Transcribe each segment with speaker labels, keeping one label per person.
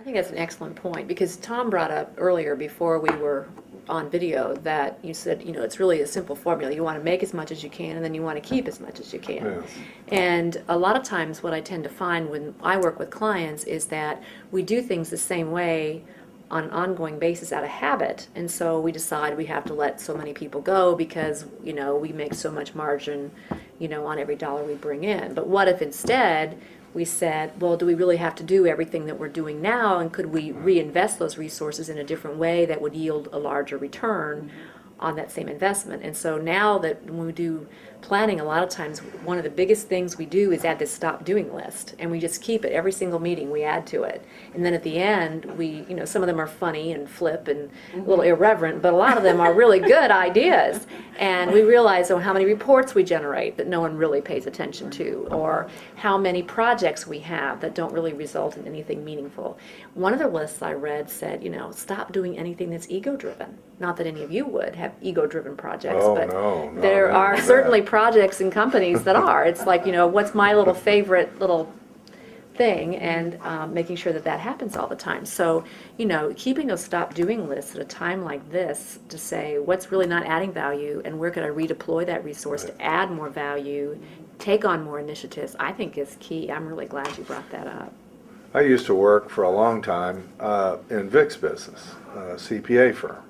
Speaker 1: I think that's an excellent point, because Tom brought up earlier, before we were on video, that you said, it's really a simple formula. You want to make as much as you can, and then you want to keep as much as you can.
Speaker 2: Yes.
Speaker 1: And a lot of times what I tend to find when I work with clients is that we do things the same way on an ongoing basis out of habit, and so we decide we have to let so many people go because we make so much margin on every dollar we bring in. But what if instead we said, well, do we really have to do everything that we're doing now, and could we reinvest those resources in a different way that would yield a larger return on that same investment? And so now that when we do planning, a lot of times one of the biggest things we do is add this stop doing list, and we just keep it. Every single meeting we add to it, and then at the end we, some of them are funny and flip and a little irreverent, but a lot of them are really good ideas, and we realize how many reports we generate that no one really pays attention to, or how many projects we have that don't really result in anything meaningful. One of the lists I read said, stop doing anything that's ego driven. Not that any of you would have ego driven projects, but
Speaker 2: no,
Speaker 1: there are certainly projects and companies that are. It's like, what's my little favorite little thing, and making sure that happens all the time. So, keeping those stop doing lists at a time like this to say what's really not adding value and where could I redeploy that resource to add more value, take on more initiatives, I think is key. I'm really glad you brought that up.
Speaker 2: I used to work for a long time in Vic's business, a CPA firm.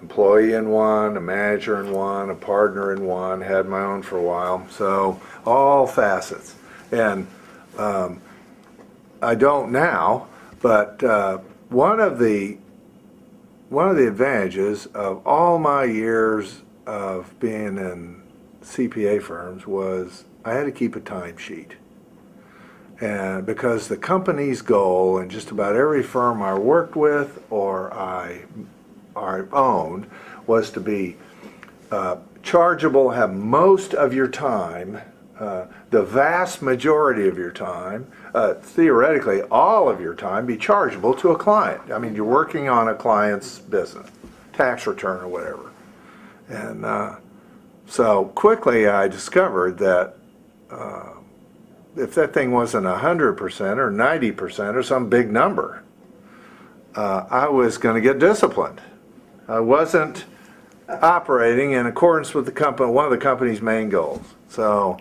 Speaker 2: Employee in one, a manager in one, a partner in one, had my own for a while, so all facets. And I don't now, but one of the advantages of all my years of being in CPA firms was I had to keep a timesheet. And because the company's goal, and just about every firm I worked with or I owned, was to be chargeable, have most of your time, the vast majority of your time, theoretically all of your time, be chargeable to a client. I mean, you're working on a client's business, tax return or whatever. And so quickly I discovered that if that thing wasn't 100% or 90% or some big number, I was going to get disciplined. I wasn't operating in accordance with one of the company's main goals. So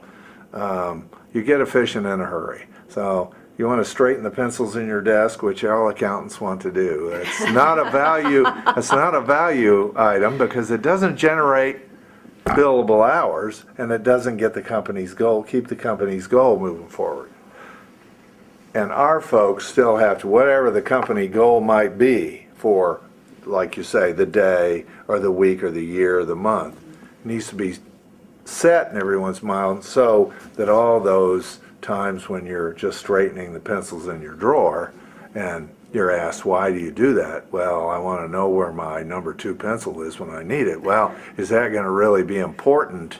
Speaker 2: you get efficient in a hurry. So you want to straighten the pencils in your desk, which all accountants want to do. It's not a value. It's not a value item because it doesn't generate billable hours, and it doesn't get the company's goal, keep the company's goal moving forward. And our folks still have to, whatever the company goal might be for, like you say, the day or the week or the year or the month, needs to be set in everyone's mind so that all those times when you're just straightening the pencils in your drawer and you're asked, why do you do that? Well, I want to know where my number 2 pencil is when I need it. Well, is that going to really be important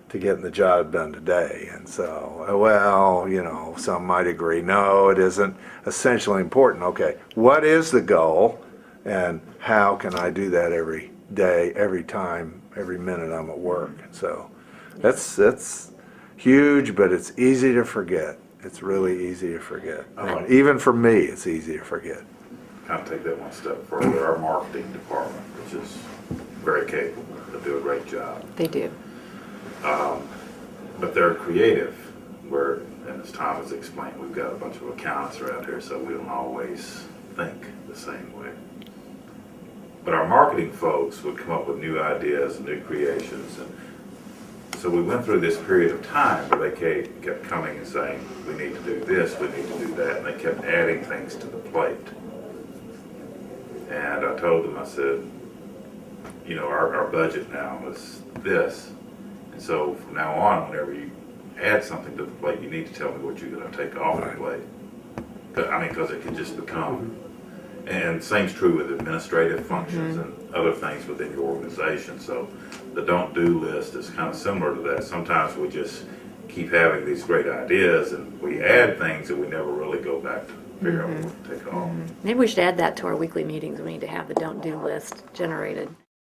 Speaker 2: to getting the job done today? And so, well, some might agree, no, it isn't essentially important. Okay, what is the goal, and how can I do that every day, every time, every minute I'm at work? So that's huge, but it's easy to forget. It's really easy to forget. And even for me, it's easy to forget.
Speaker 3: Kind of take that one step further. Our marketing department, which is very capable, they do a great job.
Speaker 1: They do.
Speaker 3: But they're creative, and as Tom has explained, we've got a bunch of accountants around here, so we don't always think the same way. But our marketing folks would come up with new ideas and new creations, and so we went through this period of time where they kept coming and saying, we need to do this, we need to do that, and they kept adding things to the plate. And I told them, I said, our budget now is this, and so from now on, whenever you add something to the plate, you need to tell me what you're going to take off the plate. Because it can just become, and same's true with administrative functions and other things within your organization. So the don't do list is kind of similar to that. Sometimes we just keep having these great ideas and we add things that we never really go back to figure out what to take off.
Speaker 1: Maybe we should add that to our weekly meetings. We need to have the don't do list generated.